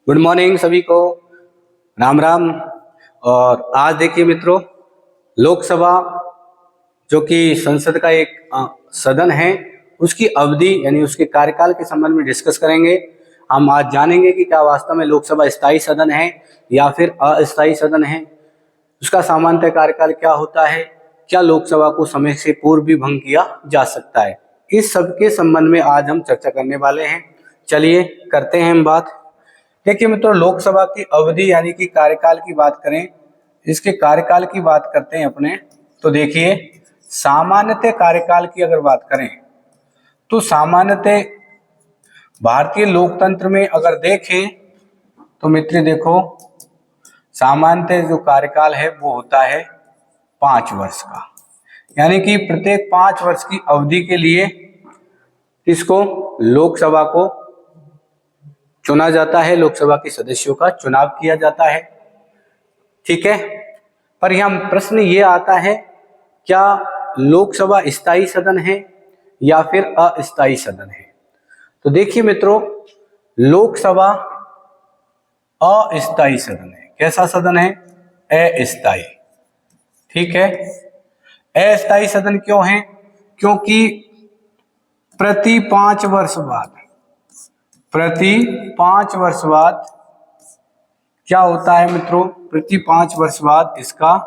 Good morning सभी को, राम राम। और आज देखिए मित्रों, लोकसभा जो कि संसद का एक सदन है, उसकी अवधि यानी उसके कार्यकाल के संबंध में डिस्कस करेंगे। हम आज जानेंगे कि क्या वास्तव में लोकसभा स्थायी सदन है या फिर अस्थायी सदन है, उसका सामान्यतः कार्यकाल क्या होता है, क्या लोकसभा को समय से पूर्व भी भंग किया जा सकता है। इस सब के संबंध में आज हम चर्चा करने वाले हैं। चलिए करते हैं हम बात। देखिए मित्रों, लोकसभा की अवधि यानी कि कार्यकाल की बात करें, इसके कार्यकाल की बात करते हैं अपने, तो देखिए सामान्यतः कार्यकाल की अगर बात करें तो सामान्यतः भारतीय लोकतंत्र में अगर देखें तो मित्र देखो, सामान्यतः जो कार्यकाल है वो होता है 5 वर्ष का, यानी कि प्रत्येक 5 वर्ष की अवधि के लिए इसको लोकसभा को चुना जाता है, लोकसभा के सदस्यों का चुनाव किया जाता है। ठीक है, पर यहाँ प्रश्न ये आता है, क्या लोकसभा स्थायी सदन है या फिर अस्थायी सदन है। तो देखिए मित्रों, लोकसभा अस्थायी सदन है। कैसा सदन है? अस्थायी। ठीक है, अस्थायी सदन क्यों है? क्योंकि प्रति 5 वर्ष बाद क्या होता है मित्रों? प्रति 5 वर्ष बाद इसका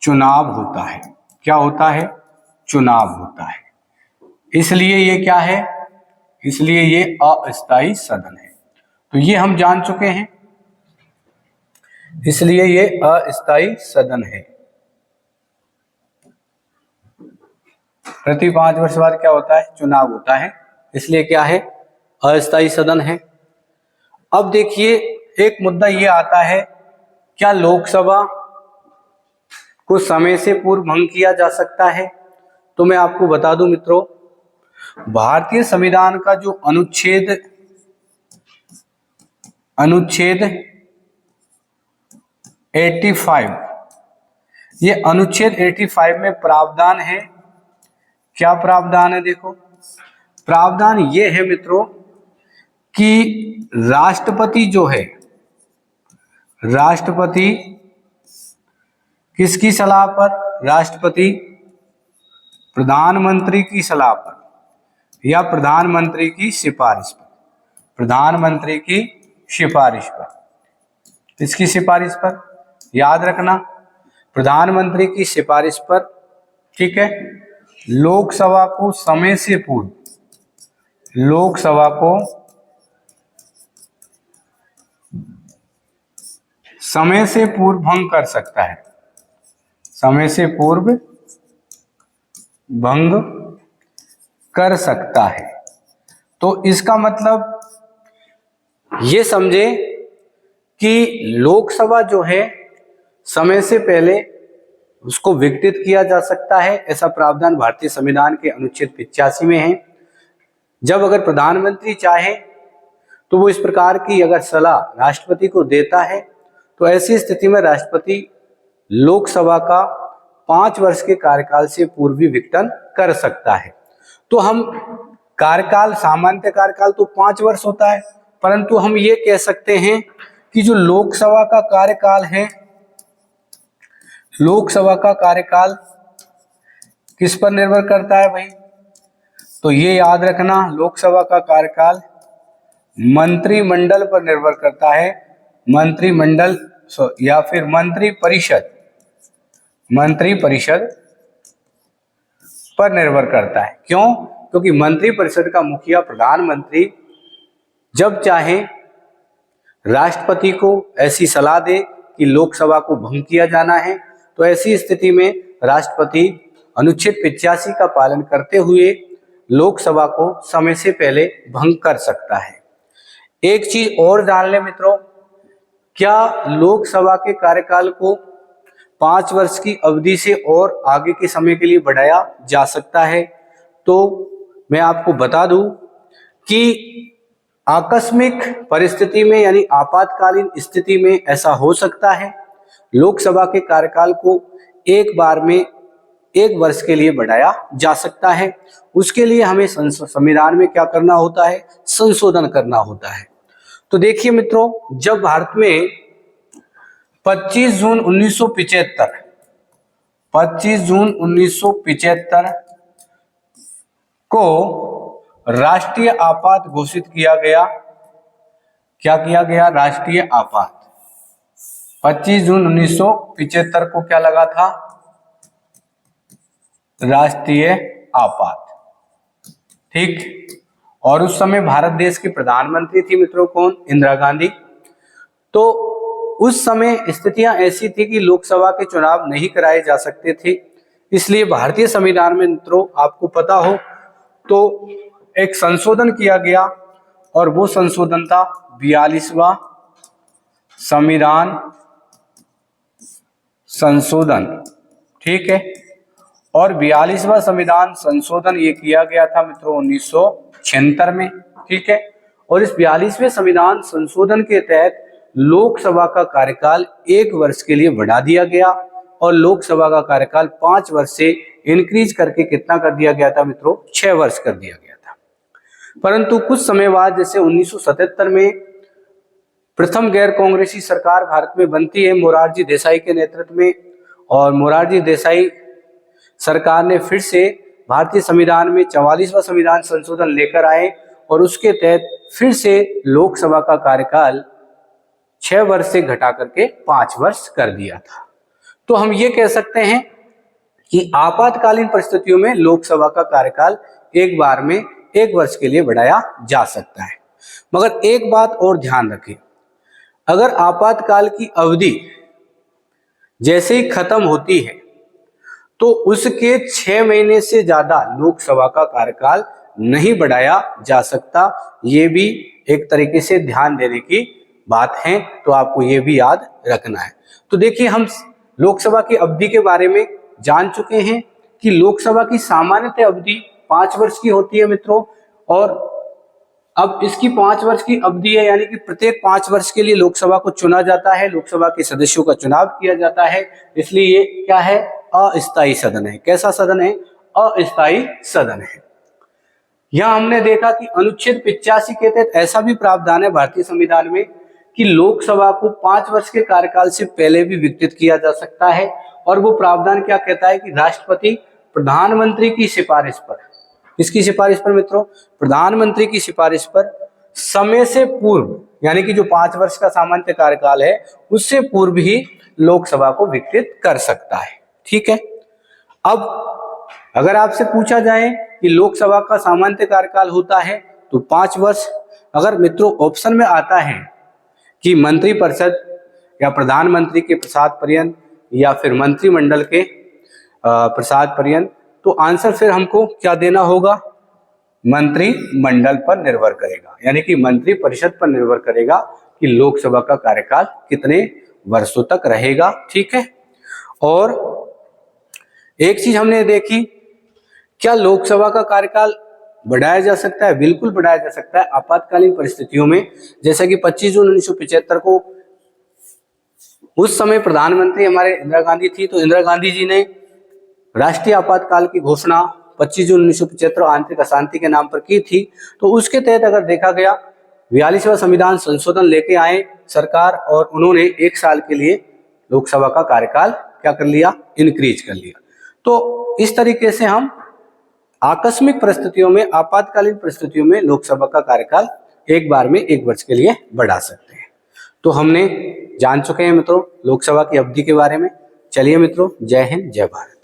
चुनाव होता है। क्या होता है? चुनाव होता है। इसलिए ये क्या है? इसलिए ये अस्थायी सदन है। तो ये हम जान चुके हैं, इसलिए ये अस्थायी सदन है। प्रति 5 वर्ष बाद क्या होता है? चुनाव होता है, इसलिए क्या है? अस्थायी सदन है। अब देखिए, एक मुद्दा ये आता है, क्या लोकसभा को समय से पूर्व भंग किया जा सकता है? तो मैं आपको बता दूं मित्रों, भारतीय संविधान का जो अनुच्छेद 85, ये अनुच्छेद 85 में प्रावधान है। क्या प्रावधान है? देखो, प्रावधान ये है मित्रों कि राष्ट्रपति जो है, राष्ट्रपति किसकी सलाह पर? राष्ट्रपति प्रधानमंत्री की सलाह पर या प्रधानमंत्री की सिफारिश पर। प्रधानमंत्री की सिफारिश पर, किसकी सिफारिश पर? याद रखना, प्रधानमंत्री की सिफारिश पर। ठीक है, लोकसभा को समय से पूर्व, लोकसभा को समय से पूर्व भंग कर सकता है, समय से पूर्व भंग कर सकता है। तो इसका मतलब ये समझे कि लोकसभा जो है समय से पहले उसको विघटित किया जा सकता है, ऐसा प्रावधान भारतीय संविधान के अनुच्छेद 85 में है। जब अगर प्रधानमंत्री चाहे तो वो इस प्रकार की अगर सलाह राष्ट्रपति को देता है, तो ऐसी स्थिति में राष्ट्रपति लोकसभा का 5 वर्ष के कार्यकाल से पूर्व भी विघटन कर सकता है। तो हम कार्यकाल, सामान्य कार्यकाल तो 5 वर्ष होता है, परंतु हम ये कह सकते हैं कि जो लोकसभा का कार्यकाल है, लोकसभा का कार्यकाल किस पर निर्भर करता है भाई? तो ये याद रखना, लोकसभा का कार्यकाल मंत्रिमंडल पर निर्भर करता है। मंत्रिमंडल या फिर मंत्रिपरिषद पर निर्भर करता है। क्यों? क्योंकि मंत्रिपरिषद का मुखिया प्रधानमंत्री जब चाहे राष्ट्रपति को ऐसी सलाह दे कि लोकसभा को भंग किया जाना है, तो ऐसी स्थिति में राष्ट्रपति अनुच्छेद 85 का पालन करते हुए लोकसभा को समय से पहले भंग कर सकता है। एक चीज और जान ले मित्रों, क्या लोकसभा के कार्यकाल को 5 वर्ष की अवधि से और आगे के समय के लिए बढ़ाया जा सकता है? तो मैं आपको बता दूं कि आकस्मिक परिस्थिति में यानी आपातकालीन स्थिति में ऐसा हो सकता है, लोकसभा के कार्यकाल को एक बार में 1 वर्ष के लिए बढ़ाया जा सकता है। उसके लिए हमें संविधान में क्या करना होता है? संशोधन करना होता है। तो देखिए मित्रों, जब भारत में 25 जून 1975 को राष्ट्रीय आपात घोषित किया गया। क्या किया गया? राष्ट्रीय आपात। 25 जून 1975 को क्या लगा था? राष्ट्रीय आपात। ठीक। और उस समय भारत देश की प्रधानमंत्री थी मित्रों, कौन? इंदिरा गांधी। तो उस समय स्थितियां ऐसी थी कि लोकसभा के चुनाव नहीं कराए जा सकते थे, इसलिए भारतीय संविधान में मित्रों, आपको पता हो तो एक संशोधन किया गया, और वो संशोधन था 42वां संविधान संशोधन। ठीक है। और 42वां संविधान संशोधन ये किया गया था मित्रों 1976 में। ठीक है। और इस 42वें संविधान संशोधन के तहत लोकसभा का कार्यकाल 1 वर्ष के लिए बढ़ा दिया गया, और लोकसभा का कार्यकाल 5 वर्ष से इंक्रीज करके कितना कर दिया गया था मित्रों? 6 वर्ष कर दिया गया था। परंतु कुछ समय बाद, जैसे 1977 में प्रथम गैर कांग्रेसी सरकार भारत में बनती है मोरारजी देसाई के नेतृत्व में, और मोरारजी देसाई सरकार ने फिर से भारतीय संविधान में 44वां संविधान संशोधन लेकर आए, और उसके तहत फिर से लोकसभा का कार्यकाल 6 वर्ष से घटा करके 5 वर्ष कर दिया था। तो हम ये कह सकते हैं कि आपातकालीन परिस्थितियों में लोकसभा का कार्यकाल एक बार में 1 वर्ष के लिए बढ़ाया जा सकता है। मगर एक बात और ध्यान रखें, अगर आपातकाल की अवधि जैसे ही खत्म होती है तो उसके 6 महीने से ज्यादा लोकसभा का कार्यकाल नहीं बढ़ाया जा सकता। ये भी एक तरीके से ध्यान देने की बात है, तो आपको ये भी याद रखना है। तो देखिए, हम लोकसभा की अवधि के बारे में जान चुके हैं कि लोकसभा की सामान्यतः अवधि 5 वर्ष की होती है मित्रों, और अब इसकी 5 वर्ष की अवधि है, यानी कि प्रत्येक 5 वर्ष के लिए लोकसभा को चुना जाता है, लोकसभा के सदस्यों का चुनाव किया जाता है। इसलिए ये क्या है? अस्थायी सदन है। कैसा सदन है? अस्थायी सदन है। यहां हमने देखा कि अनुच्छेद 85 के तहत ऐसा भी प्रावधान है भारतीय संविधान में कि लोकसभा को 5 वर्ष के कार्यकाल से पहले भी विघटित किया जा सकता है। और वो प्रावधान क्या कहता है कि राष्ट्रपति प्रधानमंत्री की सिफारिश पर, किसकी सिफारिश पर मित्रों? प्रधानमंत्री की सिफारिश पर समय से पूर्व, यानी कि जो 5 वर्ष का सामान्य कार्यकाल है उससे पूर्व ही लोकसभा को विघटित कर सकता है। ठीक है। अब अगर आपसे पूछा जाए कि लोकसभा का सामान्य कार्यकाल होता है तो 5 वर्ष, अगर मित्रों ऑप्शन में आता है कि मंत्रिपरिषद या प्रधानमंत्री के प्रसाद पर्यंत या फिर मंत्रिमंडल के प्रसाद पर्यंत, तो आंसर फिर हमको क्या देना होगा? मंत्रिमंडल पर निर्भर करेगा, यानी कि मंत्रिपरिषद पर निर्भर करेगा कि लोकसभा का कार्यकाल कितने वर्षों तक रहेगा। ठीक है। और एक चीज हमने देखी, क्या लोकसभा का कार्यकाल बढ़ाया जा सकता है? बिल्कुल बढ़ाया जा सकता है आपातकालीन परिस्थितियों में। जैसा कि 25 जून 1975 को उस समय प्रधानमंत्री हमारे इंदिरा गांधी थी, तो इंदिरा गांधी जी ने राष्ट्रीय आपातकाल की घोषणा 25 जून 1975 आंतरिक अशांति के नाम पर की थी। तो उसके तहत अगर देखा गया, 42वां संविधान संशोधन लेके आए सरकार, और उन्होंने 1 साल के लिए लोकसभा का कार्यकाल क्या कर लिया? इंक्रीज कर लिया। तो इस तरीके से हम आकस्मिक परिस्थितियों में, आपातकालीन परिस्थितियों में लोकसभा का कार्यकाल एक बार में 1 वर्ष के लिए बढ़ा सकते हैं। तो हमने जान चुके हैं मित्रों लोकसभा की अवधि के बारे में। चलिए मित्रों, जय हिंद, जय भारत।